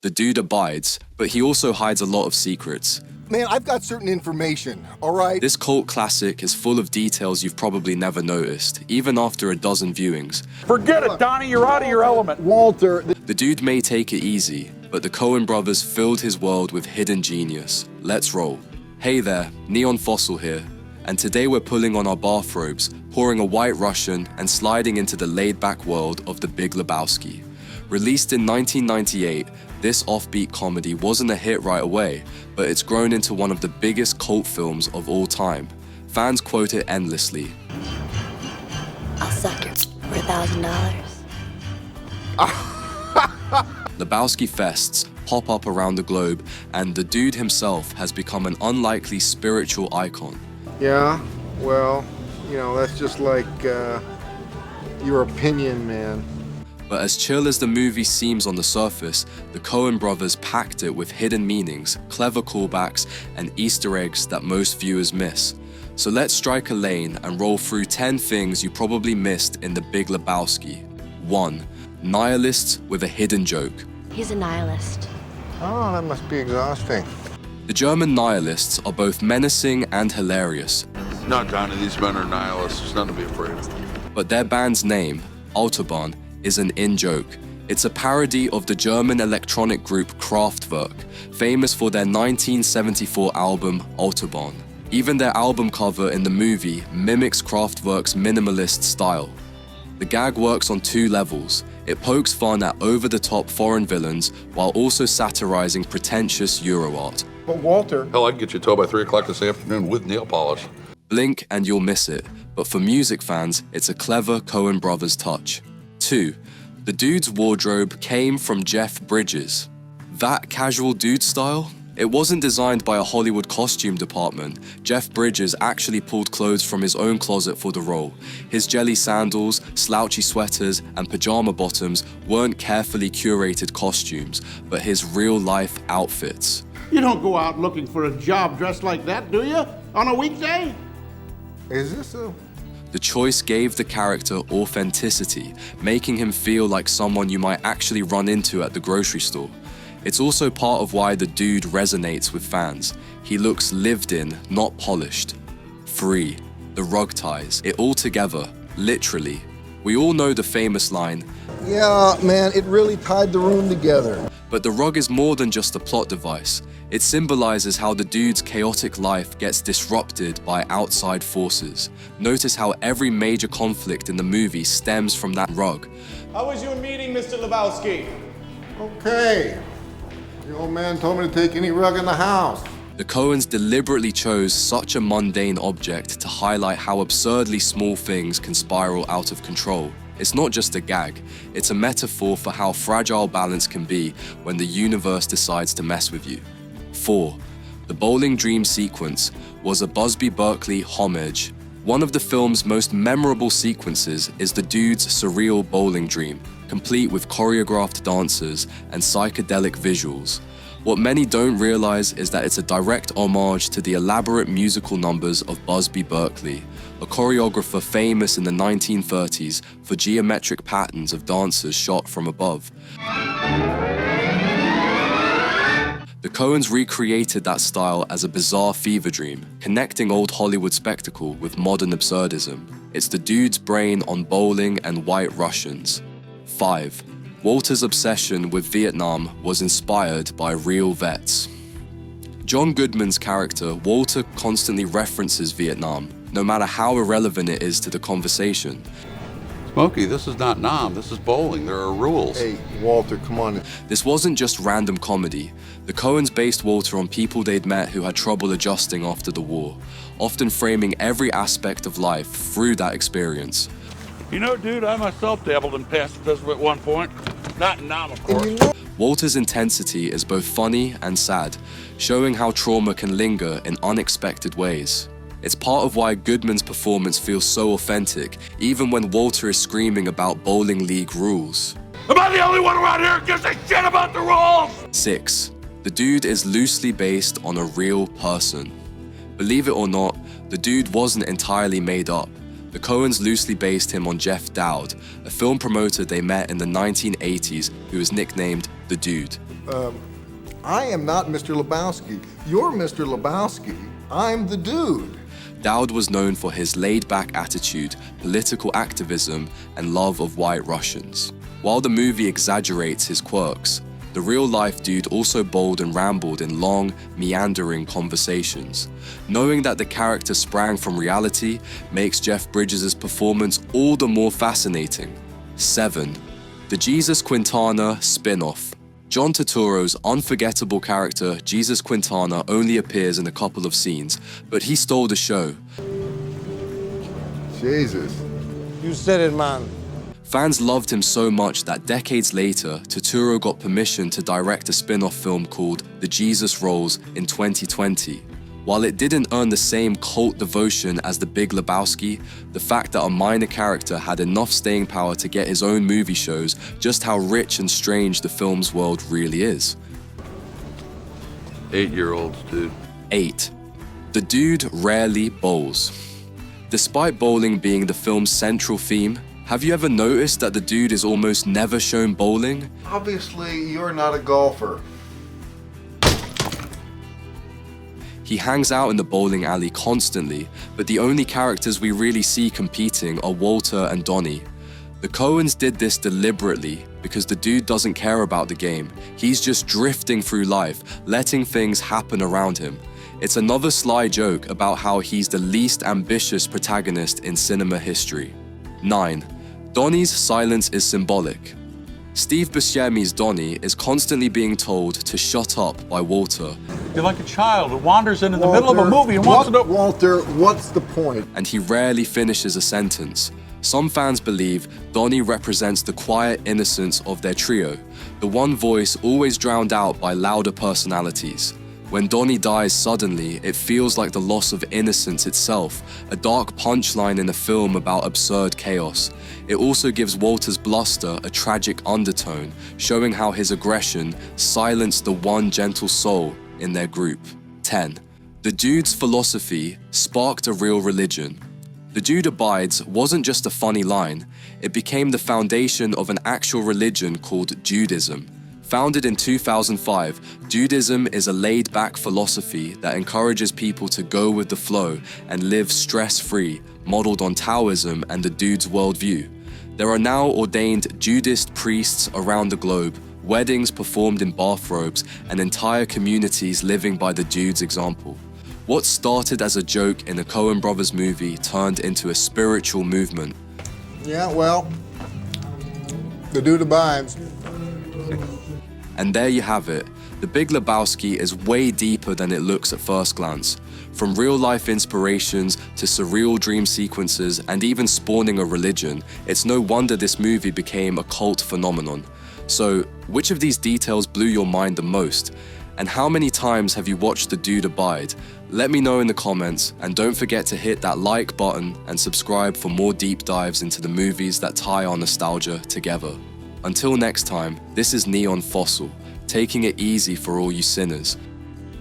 The dude abides, but he also hides a lot of secrets. Man, I've got certain information, all right? This cult classic is full of details you've probably never noticed, even after a dozen viewings. Forget it, Donnie, you're out of your element. Walter. The dude may take it easy, but the Coen Brothers filled his world with hidden genius. Let's roll. Hey there, Neon Fossil here. And today we're pulling on our bathrobes, pouring a white Russian, and sliding into the laid-back world of the Big Lebowski. Released in 1998, this offbeat comedy wasn't a hit right away, but it's grown into one of the biggest cult films of all time. Fans quote it endlessly. I'll suck your for $1,000. Lebowski fests pop up around the globe, and the dude himself has become an unlikely spiritual icon. Yeah, well, that's just like your opinion, man. But as chill as the movie seems on the surface, the Coen Brothers packed it with hidden meanings, clever callbacks, and Easter eggs that most viewers miss. So let's strike a lane and roll through 10 things you probably missed in the Big Lebowski. 1. Nihilists with a hidden joke. He's a nihilist. Oh, that must be exhausting. The German nihilists are both menacing and hilarious. No, Johnny, these men are nihilists. There's nothing to be afraid of. But their band's name, Autobahn, is an in-joke. It's a parody of the German electronic group Kraftwerk, famous for their 1974 album Autobahn. Even their album cover in the movie mimics Kraftwerk's minimalist style. The gag works on 2 levels. It pokes fun at over-the-top foreign villains while also satirizing pretentious Euro art. But Walter... Hell, I can get you towed by 3 o'clock this afternoon with nail polish. Blink and you'll miss it, but for music fans, it's a clever Coen Brothers touch. 2. The dude's wardrobe came from Jeff Bridges. That casual dude style? It wasn't designed by a Hollywood costume department. Jeff Bridges actually pulled clothes from his own closet for the role. His jelly sandals, slouchy sweaters, and pajama bottoms weren't carefully curated costumes, but his real-life outfits. You don't go out looking for a job dressed like that, do you? On a weekday? Is this a... The choice gave the character authenticity, making him feel like someone you might actually run into at the grocery store. It's also part of why the dude resonates with fans. He looks lived in, not polished. 3. The rug ties it all together, literally. We all know the famous line, Yeah, man, it really tied the room together. but the rug is more than just a plot device. It symbolizes how the dude's chaotic life gets disrupted by outside forces. Notice how every major conflict in the movie stems from that rug. How was your meeting, Mr. Lebowski? Okay. The old man told me to take any rug in the house. The Coens deliberately chose such a mundane object to highlight how absurdly small things can spiral out of control. It's not just a gag, it's a metaphor for how fragile balance can be when the universe decides to mess with you. 4. The Bowling Dream sequence was a Busby Berkeley homage. One of the film's most memorable sequences is the dude's surreal bowling dream, complete with choreographed dancers and psychedelic visuals. What many don't realize is that it's a direct homage to the elaborate musical numbers of Busby Berkeley, a choreographer famous in the 1930s for geometric patterns of dancers shot from above. The Coens recreated that style as a bizarre fever dream, connecting old Hollywood spectacle with modern absurdism. It's the dude's brain on bowling and white Russians. 5. Walter's obsession with Vietnam was inspired by real vets. John Goodman's character, Walter, constantly references Vietnam, no matter how irrelevant it is to the conversation. Smokey, this is not Nam. This is bowling. There are rules. Hey, Walter, come on. This wasn't just random comedy. The Coens based Walter on people they'd met who had trouble adjusting after the war, often framing every aspect of life through that experience. You know, dude, I myself dabbled in pacifism at one point. Not in Nam, of course. Walter's intensity is both funny and sad, showing how trauma can linger in unexpected ways. It's part of why Goodman's performance feels so authentic, even when Walter is screaming about bowling league rules. Am I the only one around here who gives a shit about the rules? 6. The dude is loosely based on a real person. Believe it or not, the dude wasn't entirely made up. The Coens loosely based him on Jeff Dowd, a film promoter they met in the 1980s who was nicknamed The Dude. I am not Mr. Lebowski. You're Mr. Lebowski. I'm the dude. Dowd was known for his laid-back attitude, political activism, and love of white Russians. While the movie exaggerates his quirks, the real-life dude also bowled and rambled in long, meandering conversations. Knowing that the character sprang from reality makes Jeff Bridges' performance all the more fascinating. 7. The Jesus Quintana spin-off. John Turturro's unforgettable character, Jesus Quintana, only appears in a couple of scenes, but he stole the show. Jesus. You said it, man. Fans loved him so much that decades later, Turturro got permission to direct a spin-off film called The Jesus Rolls in 2020. While it didn't earn the same cult devotion as The Big Lebowski, the fact that a minor character had enough staying power to get his own movie shows just how rich and strange the film's world really is. 8-year-olds, dude. 8. The dude rarely bowls. Despite bowling being the film's central theme, have you ever noticed that the dude is almost never shown bowling? Obviously, you're not a golfer. He hangs out in the bowling alley constantly, but the only characters we really see competing are Walter and Donnie. The Coens did this deliberately because the dude doesn't care about the game. He's just drifting through life, letting things happen around him. It's another sly joke about how he's the least ambitious protagonist in cinema history. 9. Donnie's silence is symbolic. Steve Buscemi's Donnie is constantly being told to shut up by Walter. You're like a child who wanders in the middle of a movie and wants to know. Walter, what's the point? And he rarely finishes a sentence. Some fans believe Donnie represents the quiet innocence of their trio, the one voice always drowned out by louder personalities. When Donnie dies suddenly, it feels like the loss of innocence itself, a dark punchline in a film about absurd chaos. It also gives Walter's bluster a tragic undertone, showing how his aggression silenced the one gentle soul in their group. 10. The dude's philosophy sparked a real religion. The dude abides wasn't just a funny line, it became the foundation of an actual religion called Dudeism. Founded in 2005, Dudeism is a laid-back philosophy that encourages people to go with the flow and live stress-free, modeled on Taoism and the dude's worldview. There are now ordained Dudeist priests around the globe, weddings performed in bathrobes, and entire communities living by the dude's example. What started as a joke in a Coen Brothers movie turned into a spiritual movement. Yeah, well, the dude abides. And there you have it. The Big Lebowski is way deeper than it looks at first glance. From real-life inspirations to surreal dream sequences and even spawning a religion, it's no wonder this movie became a cult phenomenon. So, which of these details blew your mind the most? And how many times have you watched the dude abide? Let me know in the comments, and don't forget to hit that like button and subscribe for more deep dives into the movies that tie our nostalgia together. Until next time, this is Neon Fossil, taking it easy for all you sinners.